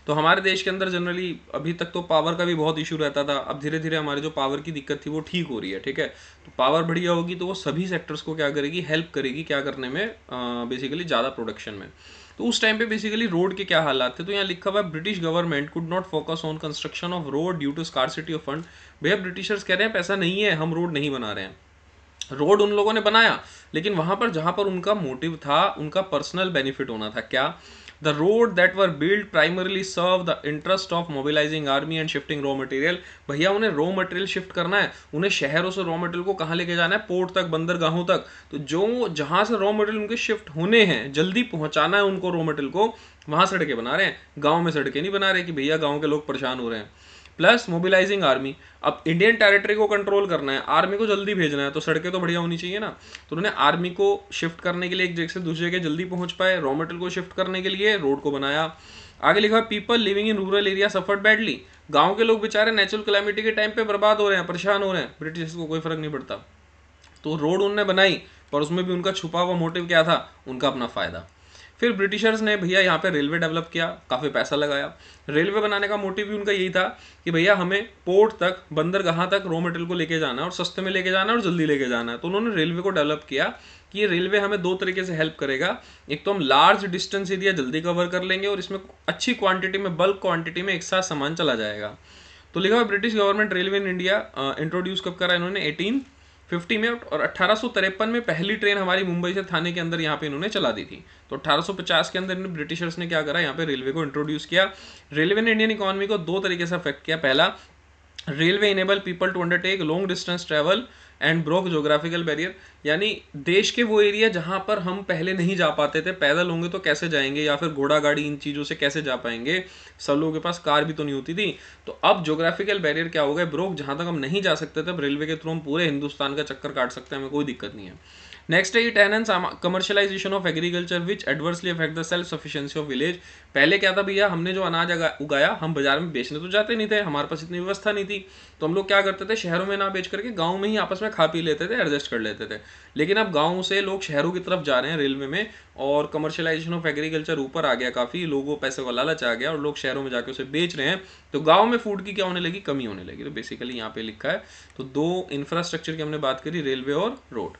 तो हमारे देश के अंदर जनरली अभी तक तो पावर का भी बहुत इशू रहता था, अब धीरे धीरे हमारे जो पावर की दिक्कत थी वो ठीक हो रही है, ठीक है। तो पावर बढ़िया होगी तो वो सभी सेक्टर्स को क्या करेगी, हेल्प करेगी क्या करने में, बेसिकली ज़्यादा प्रोडक्शन में। तो उस टाइम पे बेसिकली रोड के क्या हालात थे, तो यहाँ लिखा हुआ है British government could not focus on construction of road due to scarcity of fund. भैया ब्रिटिशर्स कह रहे हैं पैसा नहीं है, हम रोड नहीं बना रहे हैं। रोड उन लोगों ने बनाया, लेकिन वहां पर जहां पर उनका मोटिव था, उनका पर्सनल बेनिफिट होना था। क्या, the road that were build primarily serve the interest of mobilizing army and shifting raw material. भैया उन्हें रॉ मटेरियल शिफ्ट करना है, उन्हें शहरों से रॉ मटेरियल को कहाँ लेके जाना है, पोर्ट तक, बंदरगाहों तक। तो जो जहां से रॉ मटेरियल उनके शिफ्ट होने हैं, जल्दी पहुंचाना है उनको रॉ मटेरियल को, वहां सड़कें बना रहे हैं। गाँव में सड़कें नहीं बना रहे कि भैया गाँव के लोग परेशान हो रहे हैं। प्लस मोबिलाइजिंग आर्मी, अब इंडियन टेरिटरी को कंट्रोल करना है, आर्मी को जल्दी भेजना है, तो सड़कें तो बढ़िया होनी चाहिए ना। तो उन्होंने आर्मी को शिफ्ट करने के लिए एक जगह से दूसरी जगह जल्दी पहुंच पाए, रॉ मटेरियल को शिफ्ट करने के लिए रोड को बनाया। आगे लिखा, people living in rural area suffered badly. गाँव के लोग बेचारे नेचुरल कैलेमिटी के टाइम पे बर्बाद हो रहे हैं, परेशान हो रहे हैं, ब्रिटिश को कोई फर्क नहीं पड़ता। तो रोड उनने बनाई, पर उसमें भी उनका छुपा हुआ मोटिव क्या था, उनका अपना फायदा। फिर ब्रिटिशर्स ने भैया यहाँ पे रेलवे डेवलप किया, काफ़ी पैसा लगाया। रेलवे बनाने का मोटिव भी उनका यही था कि भैया हमें पोर्ट तक, बंदरगाह तक रॉ मटेरियल को लेके जाना है, और सस्ते में लेके जाना है और जल्दी लेके जाना है। तो उन्होंने रेलवे को डेवलप किया कि ये रेलवे हमें 2 तरीके से हेल्प करेगा। एक तो हम लार्ज डिस्टेंस एरिया जल्दी कवर कर लेंगे, और इसमें अच्छी क्वांटिटी में, बल्क क्वांटिटी में एक साथ सामान चला जाएगा। तो लिखा हुआ British government railway in India introduce कब करा इन्होंने, 50 में, और 1853 में पहली ट्रेन हमारी मुंबई से थाने के अंदर यहाँ पे इन्होंने चला दी थी। तो 1850 के अंदर इन्होंने ब्रिटिशर्स ने क्या करा, यहाँ पे रेलवे को इंट्रोड्यूस किया। रेलवे ने इंडियन इकोनॉमी को दो तरीके से अफेक्ट किया। पहला, railway enable people to undertake long distance travel and broke geographical barrier, यानी देश के वो एरिया जहां पर हम पहले नहीं जा पाते थे, पैदल होंगे तो कैसे जाएंगे, या फिर घोड़ा गाड़ी इन चीज़ों से कैसे जा पाएंगे, सब लोगों के पास कार भी तो नहीं होती थी। तो अब जोग्राफिकल बैरियर क्या हो गए, ब्रोक, जहां तक हम नहीं जा सकते थे, अब रेलवे के थ्रू हम पूरे हिंदुस्तान का चक्कर काट सकते हैं, हमें कोई दिक्कत नहीं है। नेक्स्ट है it enhance commercialisation of agriculture which adversely affect the self sufficiency of village. पहले क्या था भैया, हमने जो अनाज उगाया हम बाजार में बेचने तो जाते नहीं थे, हमारे पास इतनी व्यवस्था नहीं थी, तो हम लोग क्या करते थे, शहरों में ना बेच करके गाँव में ही आपस में खा पी लेते थे, एडजस्ट कर लेते थे। लेकिन अब गाँव से लोग शहरों की तरफ जा रहे हैं रेलवे में, और कमर्शियलाइजेशन ऑफ एग्रीकल्चर ऊपर आ गया काफ़ी, लोगों पैसे का लालच आ गया और लोग शहरों में जाकर उसे बेच रहे हैं, तो गाँव में फूड की क्या होने लगी, कमी होने लगी। तो बेसिकली यहाँ पे लिखा है। तो दो इंफ्रास्ट्रक्चर की हमने बात करी, रेलवे और रोड।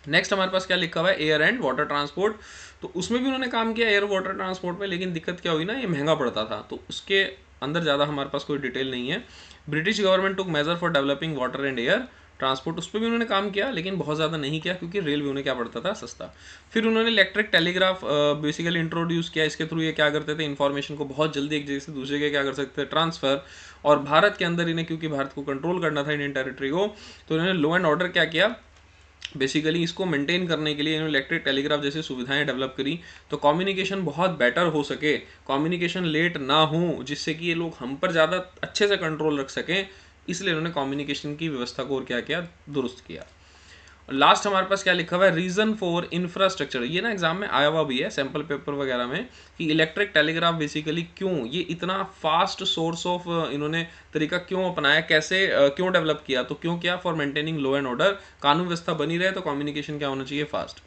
नेक्स्ट हमारे पास क्या लिखा हुआ है, एयर एंड वाटर ट्रांसपोर्ट। तो उसमें भी उन्होंने काम किया एयर वाटर ट्रांसपोर्ट में, लेकिन दिक्कत क्या हुई ना, ये महंगा पड़ता था, तो उसके अंदर ज़्यादा हमारे पास कोई डिटेल नहीं है। British government took major for developing water and air transport, उस पर भी उन्होंने काम किया, लेकिन बहुत ज़्यादा नहीं किया, क्योंकि रेलवे उन्हें क्या पड़ता था, सस्ता। फिर उन्होंने इलेक्ट्रिक टेलीग्राफ बेसिकली इंट्रोड्यूस किया। इसके थ्रू ये क्या करते थे, इन्फॉर्मेशन को बहुत जल्दी एक जगह से दूसरी जगह क्या कर सकते थे, ट्रांसफर। और भारत के अंदर इन्हें, क्योंकि भारत को कंट्रोल करना था, इंडियन टेरिटरी को, तो इन्होंने लॉ एंड ऑर्डर क्या किया, बेसिकली इसको मेंटेन करने के लिए इन्होंने इलेक्ट्रिक टेलीग्राफ जैसी सुविधाएं डेवलप करी, तो कम्युनिकेशन बहुत बेटर हो सके, कम्युनिकेशन लेट ना हो, जिससे कि ये लोग हम पर ज़्यादा अच्छे से कंट्रोल रख सकें, इसलिए इन्होंने कम्युनिकेशन की व्यवस्था को और क्या किया, दुरुस्त किया। लास्ट हमारे पास क्या लिखा हुआ है, रीजन फॉर इंफ्रास्ट्रक्चर। ये ना एग्जाम में आया हुआ भी है सैम्पल पेपर वगैरह में, कि इलेक्ट्रिक टेलीग्राफ बेसिकली क्यों, ये इतना फास्ट सोर्स ऑफ इन्होंने तरीका क्यों अपनाया, कैसे क्यों डेवलप किया, तो क्यों किया, for maintaining law and order, कानून व्यवस्था बनी रहे तो कम्युनिकेशन क्या होना चाहिए, फास्ट।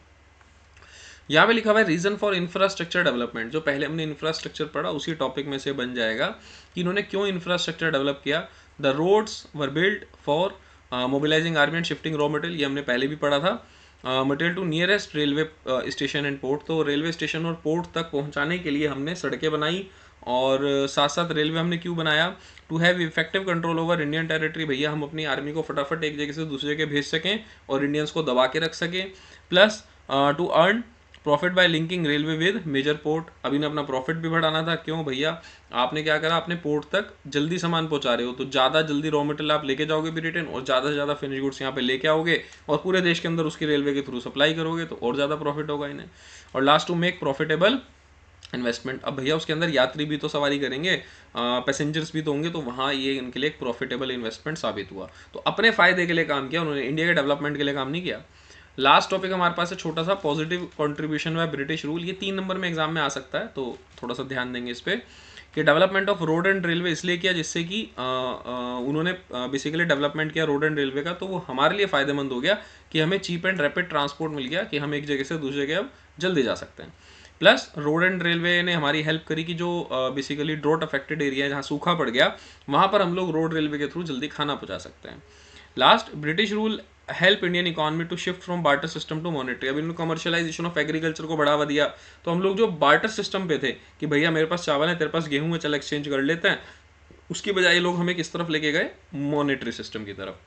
यहाँ पे लिखा हुआ है रीजन फॉर इंफ्रास्ट्रक्चर डेवलपमेंट, जो पहले हमने इंफ्रास्ट्रक्चर पढ़ा उसी टॉपिक में से बन जाएगा, कि इन्होंने क्यों इंफ्रास्ट्रक्चर डेवलप किया। The roads were build for mobilizing army and shifting raw material, ये हमने पहले भी पढ़ा था। Material to nearest railway station and port, तो रेलवे स्टेशन और पोर्ट तक पहुंचाने के लिए हमने सड़कें बनाई, और साथ साथ रेलवे हमने क्यों बनाया, to have effective control over Indian territory, भैया हम अपनी आर्मी को फटाफट एक जगह से दूसरी जगह भेज सकें और इंडियंस को दबा के रख सकें। Plus to earn profit by linking railway with major port, अभी ने अपना प्रॉफिट भी बढ़ाना था, क्यों भैया, आपने क्या करा, अपने पोर्ट तक जल्दी सामान पहुंचा रहे हो, तो ज़्यादा जल्दी रॉ मटेरियल आप लेके जाओगे भी रिटर्न, और ज़्यादा से ज़्यादा फिनिश गुड्स यहाँ पे लेके आओगे, और पूरे देश के अंदर उसकी रेलवे के थ्रू सप्लाई करोगे, तो और ज़्यादा प्रॉफिट होगा इन्हें। और last, to make profitable investment, अब भैया उसके अंदर यात्री भी तो सवारी करेंगे, पैसेंजर्स भी तो होंगे, तो वहाँ ये इनके लिए एक प्रॉफिटेबल इन्वेस्टमेंट साबित हुआ। तो अपने फायदे के लिए काम किया उन्होंने, इंडिया के डेवलपमेंट के लिए काम नहीं किया। लास्ट टॉपिक हमारे पास है छोटा सा, positive contribution by British rule, ये 3 नंबर में एग्जाम में आ सकता है, तो थोड़ा सा ध्यान देंगे इस पर, कि development of road and railway इसलिए किया जिससे कि उन्होंने बेसिकली डेवलपमेंट किया रोड एंड रेलवे का, तो वो हमारे लिए फ़ायदेमंद हो गया, कि हमें चीप एंड रैपिड ट्रांसपोर्ट मिल गया, कि हम एक जगह से दूसरी जगह अब जल्दी जा सकते हैं। प्लस रोड एंड रेलवे ने हमारी हेल्प करी, कि जो बेसिकली ड्रॉट अफेक्टेड एरिया है, जहाँ सूखा पड़ गया, वहाँ पर हम लोग रोड रेलवे के थ्रू जल्दी खाना पहुँचा सकते हैं। Last, British rule help Indian economy to shift from barter system to monetary, अब इन्होंने कमर्शियलाइजेशन ऑफ एग्रीकल्चर को बढ़ावा दिया, तो हम लोग जो बार्टर सिस्टम पे थे, कि भैया मेरे पास चावल है, तेरे पास गेहूं है, चल एक्सचेंज कर लेते हैं, उसकी बजाय लोग हमें किस तरफ लेके गए, मॉनेटरी सिस्टम की तरफ।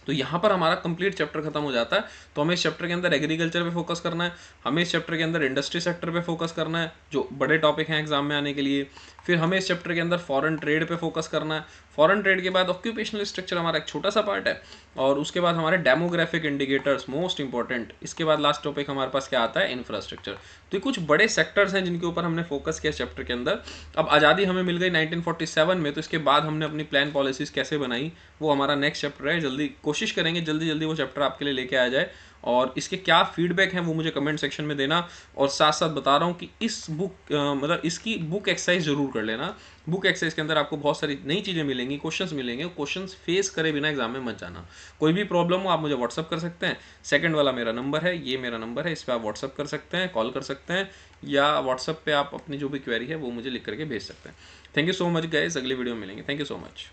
तो यहाँ पर हमारा कंप्लीट चैप्टर खत्म हो जाता है। तो हमें इस चैप्टर के अंदर एग्रीकल्चर पे फोकस करना है, हमें इस चैप्टर के अंदर इंडस्ट्री सेक्टर पे फोकस करना है, जो बड़े टॉपिक हैं एग्जाम में आने के लिए। फिर हमें इस चैप्टर के अंदर फॉरेन ट्रेड पे फोकस करना है। फॉरेन ट्रेड के बाद ऑक्यूपेशनल स्ट्रक्चर हमारा एक छोटा सा पार्ट है, और उसके बाद हमारे डेमोग्राफिक इंडिकेटर्स मोस्ट इंपॉर्टेंट। इसके बाद लास्ट टॉपिक हमारे पास क्या आता है, इंफ्रास्ट्रक्चर। तो ये कुछ बड़े सेक्टर्स हैं जिनके ऊपर हमने फोकस किया चैप्टर के अंदर। अब आज़ादी हमें मिल गई 1947 में, तो इसके बाद हमने अपनी प्लान पॉलिसीज़ कैसे बनाई, वो हमारा नेक्स्ट चैप्टर है। जल्दी कोशिश करेंगे जल्दी जल्दी वो चैप्टर आपके लिए लेके आ जाए, और इसके क्या फीडबैक हैं वो मुझे कमेंट सेक्शन में देना। और साथ साथ बता रहा हूँ कि इस बुक मतलब इसकी बुक एक्सरसाइज जरूर कर लेना। बुक एक्सरसाइज के अंदर आपको बहुत सारी नई चीज़ें मिलेंगी, क्वेश्चंस मिलेंगे, क्वेश्चंस फेस करे बिना एग्जाम में मत जाना। कोई भी प्रॉब्लम हो आप मुझे व्हाट्सअप कर सकते हैं, सेकंड वाला मेरा नंबर है, ये मेरा नंबर है, इस पर आप व्हाट्सअप कर सकते हैं, कॉल कर सकते हैं, या व्हाट्सअप पे आप अपनी जो भी क्वेरी है वो मुझे लिख करके भेज सकते हैं। Thank you so much guys, अगली वीडियो में मिलेंगे। Thank you so much.